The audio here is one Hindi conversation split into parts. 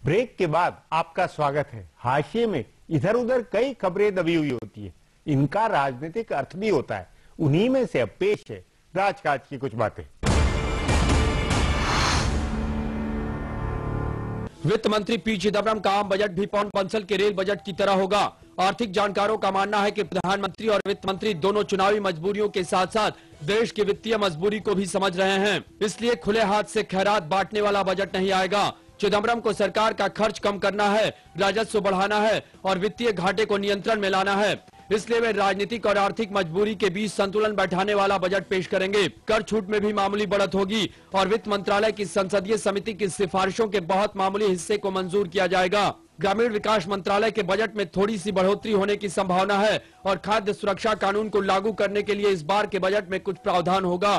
ब्रेक के बाद आपका स्वागत है। हाशिए में इधर उधर कई खबरें दबी हुई होती है, इनका राजनीतिक अर्थ भी होता है। उन्हीं में से अब पेश है राजकाज की कुछ बातें। वित्त मंत्री पी चिदम्बरम का आम बजट भी पवन बंसल के रेल बजट की तरह होगा। आर्थिक जानकारों का मानना है कि प्रधानमंत्री और वित्त मंत्री दोनों चुनावी मजबूरियों के साथ साथ देश की वित्तीय मजबूरी को भी समझ रहे हैं, इसलिए खुले हाथ से खैरात बांटने वाला बजट नहीं आएगा। चिदम्बरम को सरकार का खर्च कम करना है, राजस्व बढ़ाना है और वित्तीय घाटे को नियंत्रण में लाना है, इसलिए वे राजनीतिक और आर्थिक मजबूरी के बीच संतुलन बैठाने वाला बजट पेश करेंगे। कर छूट में भी मामूली बढ़त होगी और वित्त मंत्रालय की संसदीय समिति की सिफारिशों के बहुत मामूली हिस्से को मंजूर किया जाएगा। ग्रामीण विकास मंत्रालय के बजट में थोड़ी सी बढ़ोतरी होने की संभावना है और खाद्य सुरक्षा कानून को लागू करने के लिए इस बार के बजट में कुछ प्रावधान होगा।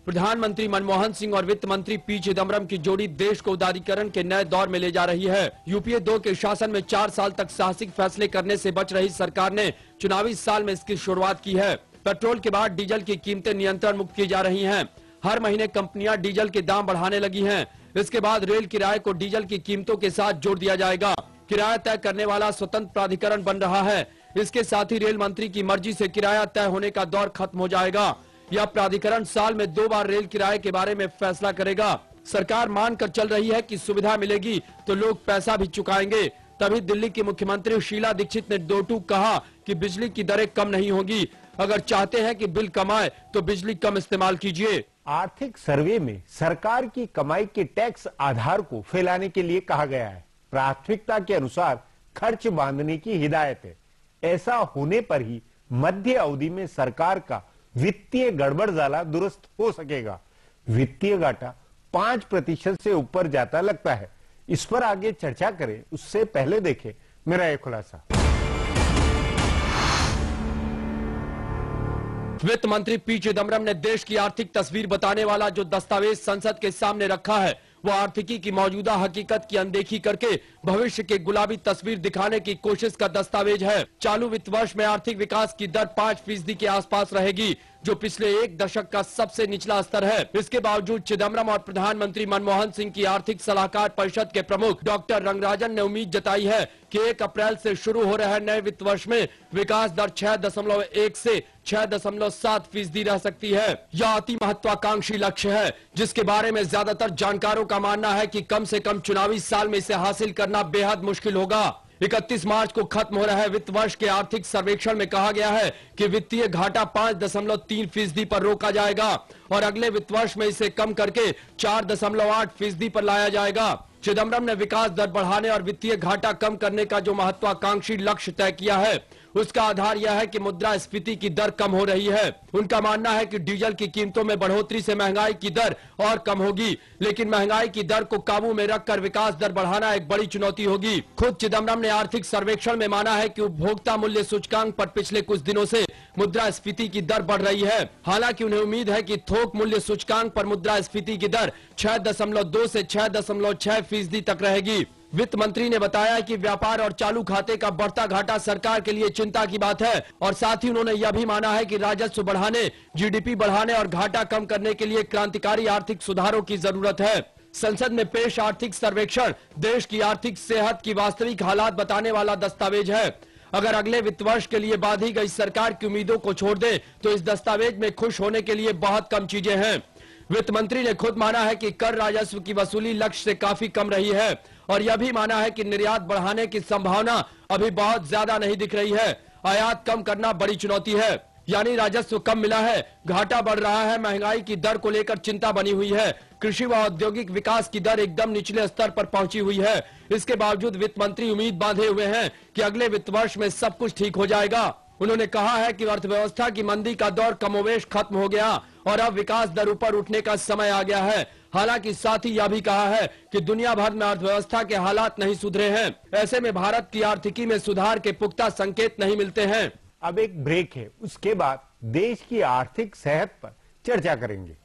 प्रधानमंत्री मनमोहन सिंह और वित्त मंत्री पी चिदम्बरम की जोड़ी देश को उदारीकरण के नए दौर में ले जा रही है। यूपीए 2 के शासन में 4 साल तक साहसिक फैसले करने से बच रही सरकार ने चुनावी साल में इसकी शुरुआत की है। पेट्रोल के बाद डीजल की कीमतें नियंत्रण मुक्त की जा रही हैं। हर महीने कंपनियां डीजल के दाम बढ़ाने लगी हैं। इसके बाद रेल किराए को डीजल की कीमतों के साथ जोड़ दिया जाएगा। किराया तय करने वाला स्वतंत्र प्राधिकरण बन रहा है। इसके साथ ही रेल मंत्री की मर्जी से किराया तय होने का दौर खत्म हो जाएगा। यह प्राधिकरण साल में 2 बार रेल किराए के बारे में फैसला करेगा। सरकार मानकर चल रही है कि सुविधा मिलेगी तो लोग पैसा भी चुकाएंगे। तभी दिल्ली की मुख्यमंत्री शीला दीक्षित ने दो टूक कहा कि बिजली की दरें कम नहीं होगी। अगर चाहते हैं कि बिल कम आए तो बिजली कम इस्तेमाल कीजिए। आर्थिक सर्वे में सरकार की कमाई के टैक्स आधार को फैलाने के लिए कहा गया है। प्राथमिकता के अनुसार खर्च बांधने की हिदायत है। ऐसा होने पर ही मध्य अवधि में सरकार का वित्तीय गड़बड़जाला दुरुस्त हो सकेगा। वित्तीय घाटा 5% से ऊपर जाता लगता है। इस पर आगे चर्चा करें उससे पहले देखें मेरा एक खुलासा। वित्त मंत्री पी चिदम्बरम ने देश की आर्थिक तस्वीर बताने वाला जो दस्तावेज संसद के सामने रखा है वो आर्थिकी की मौजूदा हकीकत की अनदेखी करके भविष्य की गुलाबी तस्वीर दिखाने की कोशिश का दस्तावेज है। चालू वित्त वर्ष में आर्थिक विकास की दर 5% के आसपास रहेगी, जो पिछले 1 दशक का सबसे निचला स्तर है। इसके बावजूद चिदम्बरम और प्रधानमंत्री मनमोहन सिंह की आर्थिक सलाहकार परिषद के प्रमुख डॉक्टर रंगराजन ने उम्मीद जताई है कि 1 अप्रैल से शुरू हो रहे नए वित्त वर्ष में विकास दर 6.1 से 6.7% रह सकती है। यह अति महत्वाकांक्षी लक्ष्य है जिसके बारे में ज्यादातर जानकारों का मानना है कि कम से कम चुनावी साल में इसे हासिल करना बेहद मुश्किल होगा। 31 मार्च को खत्म हो रहे वित्त वर्ष के आर्थिक सर्वेक्षण में कहा गया है कि वित्तीय घाटा 5.3% पर रोका जाएगा और अगले वित्त वर्ष में इसे कम करके 4.8% पर लाया जाएगा। चिदम्बरम ने विकास दर बढ़ाने और वित्तीय घाटा कम करने का जो महत्वाकांक्षी लक्ष्य तय किया है उसका आधार यह है कि मुद्रास्फीति की दर कम हो रही है। उनका मानना है कि डीजल की कीमतों में बढ़ोतरी से महंगाई की दर और कम होगी, लेकिन महंगाई की दर को काबू में रखकर विकास दर बढ़ाना एक बड़ी चुनौती होगी। खुद चिदम्बरम ने आर्थिक सर्वेक्षण में माना है कि उपभोक्ता मूल्य सूचकांक पर पिछले कुछ दिनों से मुद्रास्फीति की दर बढ़ रही है। हालांकि उन्हें उम्मीद है कि थोक मूल्य सूचकांक पर मुद्रास्फीति की दर 6.2 से 6.6% तक रहेगी। वित्त मंत्री ने बताया कि व्यापार और चालू खाते का बढ़ता घाटा सरकार के लिए चिंता की बात है और साथ ही उन्होंने यह भी माना है कि राजस्व बढ़ाने, जीडीपी बढ़ाने और घाटा कम करने के लिए क्रांतिकारी आर्थिक सुधारों की जरूरत है। संसद में पेश आर्थिक सर्वेक्षण देश की आर्थिक सेहत की वास्तविक हालात बताने वाला दस्तावेज है। अगर अगले वित्त वर्ष के लिए बांधी गई सरकार की उम्मीदों को छोड़ दे तो इस दस्तावेज में खुश होने के लिए बहुत कम चीजें हैं। वित्त मंत्री ने खुद माना है कि कर राजस्व की वसूली लक्ष्य से काफी कम रही है और यह भी माना है कि निर्यात बढ़ाने की संभावना अभी बहुत ज्यादा नहीं दिख रही है। आयात कम करना बड़ी चुनौती है, यानी राजस्व कम मिला है, घाटा बढ़ रहा है, महंगाई की दर को लेकर चिंता बनी हुई है। कृषि व औद्योगिक विकास की दर एकदम निचले स्तर पर पहुंची हुई है। इसके बावजूद वित्त मंत्री उम्मीद बांधे हुए हैं कि अगले वित्त वर्ष में सब कुछ ठीक हो जाएगा। उन्होंने कहा है कि अर्थव्यवस्था की मंदी का दौर कमोवेश खत्म हो गया और अब विकास दर ऊपर उठने का समय आ गया है। हालांकि साथ ही यह भी कहा है कि दुनिया भर में अर्थव्यवस्था के हालात नहीं सुधरे हैं। ऐसे में भारत की आर्थिकी में सुधार के पुख्ता संकेत नहीं मिलते हैं। अब एक ब्रेक है, उसके बाद देश की आर्थिक सेहत पर चर्चा करेंगे।